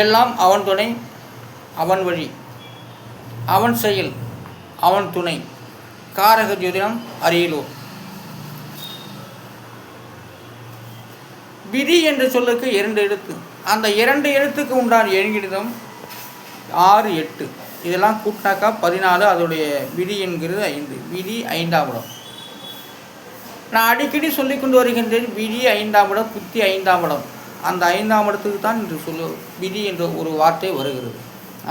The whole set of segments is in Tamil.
எல்லாம் அவன் துணை அவன் வழி அவன் செயல் அவன் துணை. காரக ஜோதிடம் அரியலூர். விதி என்ற சொல்லுக்கு 2 எழுத்து. அந்த 2 எழுத்துக்கு உண்டான எண்கிணிதம் 6, 8. இதெல்லாம் கூட்டினாக்கா 14. அதோடைய விதி என்கிறது 5. விதி 5ஆம் இடம். நான் அடிக்கடி சொல்லிக்கொண்டு வருகின்றேன், விதி 5ஆம் இடம், புத்தி 5ஆம் இடம். அந்த 5ஆம் இடத்துக்கு தான் இன்று விதி என்ற ஒரு வார்த்தை வருகிறது.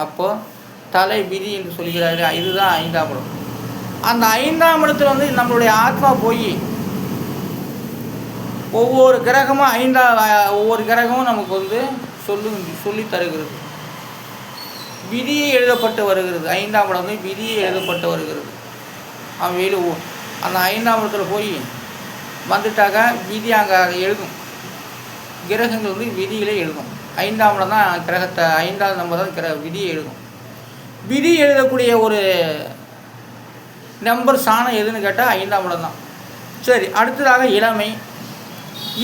அப்போது தலை விதி என்று சொல்கிறார்கள், இதுதான் 5ஆம் இடம். அந்த 5ஆம் இடத்துல வந்து நம்மளுடைய ஆத்மா போய் ஒவ்வொரு கிரகமும் ஒவ்வொரு கிரகமும் நமக்கு வந்து சொல்லி தருகிறது. விதியை எழுதப்பட்டு வருகிறது. 5ஆம் இடம் வந்து விதியை எழுதப்பட்டு வருகிறது. அவன் அந்த 5ஆம் இடத்துல போய் வந்துட்டாக்க விதி அங்கே எழுதும். கிரகங்கள் வந்து விதியிலே எழுதும். 5ஆம் இடம் தான் கிரகத்தை, 5ஆவது நம்பர் தான் விதியை எழுதும். விதி எழுதக்கூடிய ஒரு நம்பர் சாணம் எதுன்னு கேட்டால் 5ஆம் இடம் தான். சரி, அடுத்ததாக இளமை.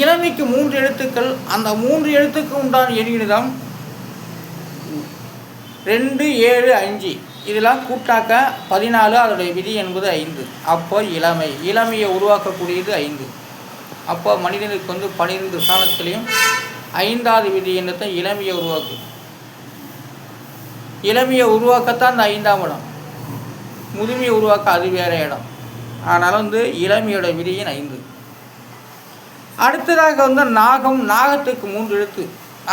இளமைக்கு 3 எழுத்துக்கள். அந்த 3 எழுத்துக்கு உண்டான எண்ணிடம் 2, 7, 5. இதெல்லாம் கூட்டாக்க 14. அதோடைய விதி என்பது 5. அப்போ இளமையை உருவாக்கக்கூடியது 5. அப்போ மனிதனுக்கு வந்து 12 ஸ்தானத்திலையும் 5ஆவது விதி என்னத்தை இளமையை உருவாக்கும். இளமையை உருவாக்கத்தான் இந்த 5ஆம் இடம். முதுமையை உருவாக்க அது வேறு இடம். அதனால் வந்து இளமையோட விதியின் 5. அடுத்ததாக வந்து நாகம். நாகத்துக்கு 3 எழுத்து.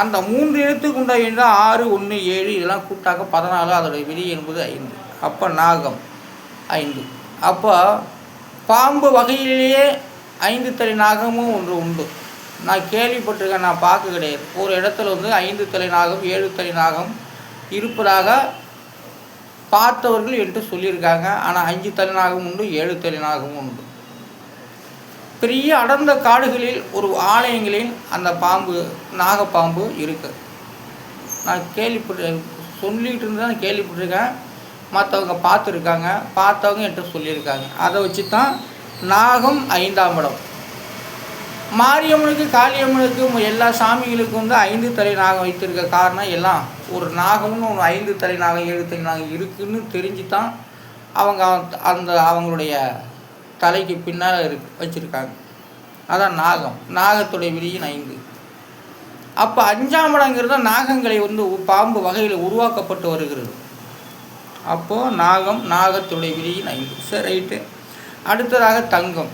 அந்த 3 எழுத்துக்கு உண்டான 6, 1, 7. இதெல்லாம் கூட்டாக்க 14. அதோடைய விதி என்பது 5. அப்போ நாகம் 5. அப்போ பாம்பு வகையிலேயே 5 தலை நாகமும் ஒன்று உண்டு. நான் கேள்விப்பட்டிருக்கேன், நான் பார்க்க கிடையாது. ஒரு இடத்துல வந்து 5 தலை நாகம், 7 தலை நாகம் இருப்பதாக பார்த்தவர்கள் என்று சொல்லியிருக்காங்க. ஆனால் 5 தலை நாகம் உண்டு, 7 தலை நாகமும் உண்டு. பெரிய அடர்ந்த காடுகளில் ஒரு ஆலயங்களில் அந்த நாகப்பாம்பு இருக்குது. நான் சொல்லிகிட்டு இருந்தால் கேள்விப்பட்டிருக்கேன். மற்றவங்க பார்த்துருக்காங்க, பார்த்தவங்க என்று சொல்லியிருக்காங்க. அதை வச்சு தான் நாகம் 5ஆம் இடம். மாரியம்மனுக்கு, காளியம்மனுக்கு, எல்லா சாமிகளுக்கும் வந்து 5 தலை நாகம் வைத்திருக்க காரணம் எல்லாம் ஒரு நாகம்னு ஒன்று 5 தலை நாகம், 7 தலை நாகம் இருக்குதுன்னு தெரிஞ்சு தான் அவங்க அவங்களுடைய தலைக்கு பின்னால் வச்சுருக்காங்க. அதான் நாகம். நாகத்துடைய விதியின் 5. அப்போ 5ஆம் இடங்கிறது நாகங்களை வந்து பாம்பு வகையில் உருவாக்கப்பட்டு வருகிறது. அப்போது நாகத்துடைய விதியின் 5. சரி, ரைட்டு. அடுத்ததாக தங்கம்.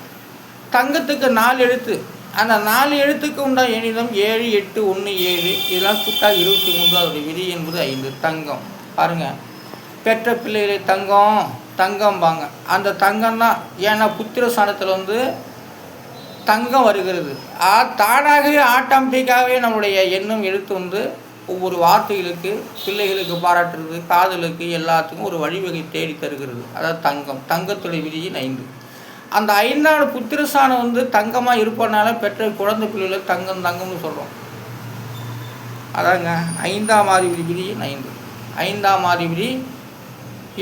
தங்கத்துக்கு 4 எழுத்து. அந்த 4 எழுத்துக்கு உண்டான எண்ணிதம் 7, 8, 1, 7. இதெல்லாம் கூட்டா 23. அதோடைய விதி என்பது 5. தங்கம் பாருங்கள், பெற்ற பிள்ளைகளை தங்கம்பாங்க. அந்த தங்கம் தான். ஏன்னா புத்திர ஸ்தானத்தில் வந்து தங்கம் வருகிறது. தானாகவே ஆட்டோமேட்டிக்காகவே நம்மளுடைய எண்ணம் எழுத்து வந்து ஒவ்வொரு வார்த்தைகளுக்கு, பிள்ளைகளுக்கு பாராட்டுறது, காதலுக்கு, எல்லாத்துக்கும் ஒரு வழிவகை தேடி தருகிறது. அதாவது தங்கத்துடைய விதியின் 5. அந்த 5ஆவது புத்திரஸ்தானம் வந்து தங்கமாக இருப்பதனால பெற்ற குழந்தை பிள்ளைகளை தங்கம்னு சொல்கிறோம். அதாங்க 5ஆம் அதிபதி விதியின் 5. 5ஆம் அதிபதி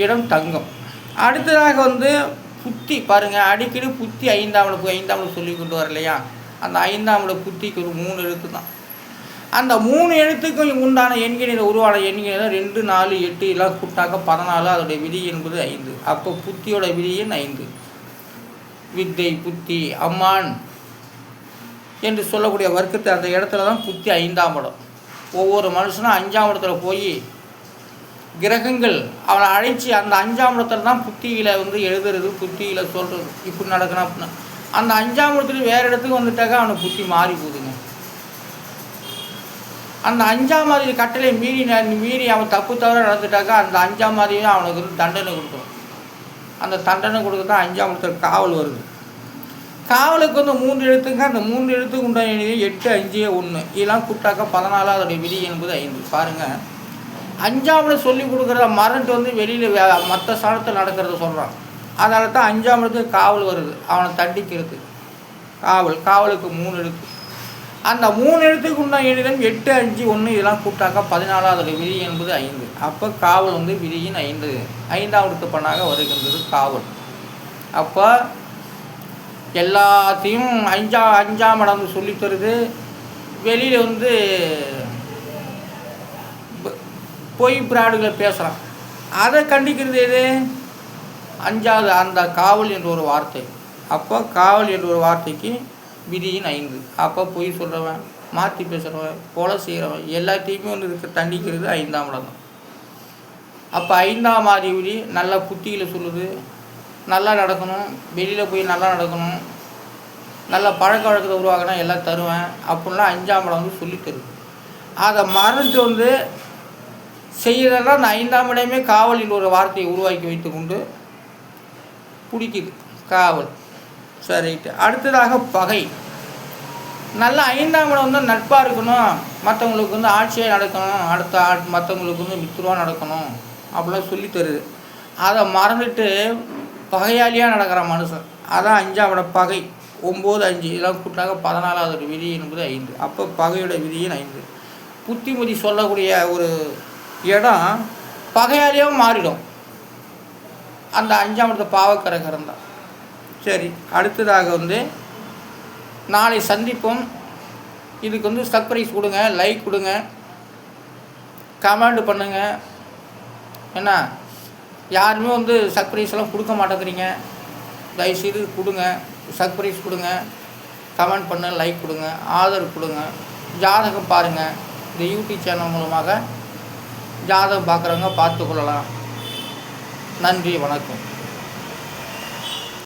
இடம் தங்கம். அடுத்ததாக வந்து புத்தி பாருங்கள். அடிக்கடி புத்தி 5ஆம் இடம் சொல்லி கொண்டு வரலையா? அந்த 5ஆம் இட புத்திக்கு ஒரு 3 எழுத்து தான். அந்த 3 எழுத்துக்கும் உண்டான எண்களில் உருவான எண்கள் 2, 4, 8. எல்லாம் கூட்டாக்க 14. அதோடைய விதி என்பது 5. அப்போ புத்தியோட விதியின் 5. வித்தை, புத்தி, அம்மான் என்று சொல்லக்கூடிய வர்க்கத்தை அந்த இடத்துல தான் புத்தி 5ஆம் இடம். ஒவ்வொரு மனுஷனும் 5ஆம் இடத்துல போய் கிரகங்கள் அவனை அழைச்சி அந்த 5ஆம் இடத்துல தான் புத்தியில் வந்து எழுதுறது, புத்தியில் சொல்கிறது. இப்படி நடக்கணும் அப்படின்னா அந்த 5ஆம் இடத்துல வேறு இடத்துக்கு வந்துட்டாக்கா அவனுக்கு புத்தி மாறி போகுதுங்க. அந்த 5ஆம் மாதிரி கட்டளை மீறி அவன் தப்பு தவற நடந்துட்டாக்கா அந்த 5ஆம் மாதிரியே அவனுக்கு வந்து தண்டனை கொடுக்கணும். அந்த தண்டனை கொடுக்க தான் 5ஆம் இடத்துல காவல் வருது. காவலுக்கு வந்து 3 எழுத்துங்க. அந்த 3 எழுத்துக்கு உண்டான 8, 5, 1. இதெல்லாம் கூட்டாக்க 14. அதோடைய விதி என்பது 5. பாருங்கள், 5ஆம் இடம் சொல்லி கொடுக்குறத மறந்துட்டு வந்து வெளியில் மற்ற ஸ்தானத்தில் நடக்கிறத சொல்கிறான். அதனால தான் 5ஆம் இடத்துக்கு காவல் வருது, அவனை தண்டிக்கிறது. காவலுக்கு 3 எழுத்து. அந்த 3 எழுத்துக்கு உண்டான எண்ணிடம் 8, 5, 1. இதெல்லாம் கூட்டாக்க 14. அதோடைய விதி என்பது 5. அப்போ காவல் வந்து விதியின் 5. 5ஆம் இடத்து பண்ணாக வருகின்றது காவல். அப்போ எல்லாத்தையும் 5ஆம் இடம் சொல்லி தருது. வெளியில் வந்து பொய் பிராடுகளை பேசுகிறான். அதை கண்டிக்கிறது எது? 5வது அந்த காவல் என்ற ஒரு வார்த்தை. அப்போ காவல் என்ற ஒரு வார்த்தைக்கு விதியின் 5. அப்போ பொய் சொல்கிறவன், மாற்றி பேசுகிறவன், கொலை செய்கிறவன் எல்லாத்தையுமே வந்து தண்டிக்கிறது 5ஆம் இடம் தான். அப்போ 5ஆம் அதிபதி நல்ல புத்திகளை சொல்லுது, நல்லா நடக்கணும், வெளியில் போய் நல்லா நடக்கணும், நல்ல பழக்க வழக்கத்தை உருவாக்கினா எல்லாம் தருவேன் அப்படின்லாம் 5ஆம் இடம் வந்து சொல்லி தருது. அதை மறந்துட்டு வந்து செய்கிறதெல்லாம் அந்த 5ஆம் இடமே காவலின் ஒரு வார்த்தையை உருவாக்கி வைத்து கொண்டு பிடிக்குது காவல். சரிட்டு. அடுத்ததாக பகை. நல்ல 5ஆம் இடம் வந்து நட்பாக இருக்கணும், மற்றவங்களுக்கு வந்து ஆட்சியாக நடக்கணும், மற்றவங்களுக்கு வந்து மித்திரவாக நடக்கணும் அப்படிலாம் சொல்லி தருது. அதை மறந்துட்டு பகையாளியாக நடக்கிற மனுஷன், அதான் 5ஆம் இடம் பகை. 9, 5 இதெல்லாம் கூட்டாக 14வது விதி என்பது 5. அப்போ பகையோட விதியின் 5. புத்திமதி சொல்லக்கூடிய ஒரு இடம் பகையாளியாக மாறிடும் அந்த 5ஆம் இடத்தை பாவக்கரகரம் தான். சரி. அடுத்ததாக வந்து நாளை சந்திப்போம். இதுக்கு வந்து சப்ஸ்கிரைப் கொடுங்க, லைக் கொடுங்க, கமெண்ட் பண்ணுங்கள். என்ன யாருமே வந்து சப்ஸ்கிரைப்லாம் கொடுக்க மாட்டேங்கிறீங்க, தயவுசெய்து கொடுங்க, சப்ஸ்கிரைப் கொடுங்க, கமெண்ட் பண்ண, லைக் கொடுங்க, ஆதரவு கொடுங்க. ஜாதகம் பாருங்கள், இந்த யூடியூப் சேனல் மூலமாக ஜாதகம் பார்க்குறவங்க பார்த்து கொள்ளலாம். நன்றி, வணக்கம்.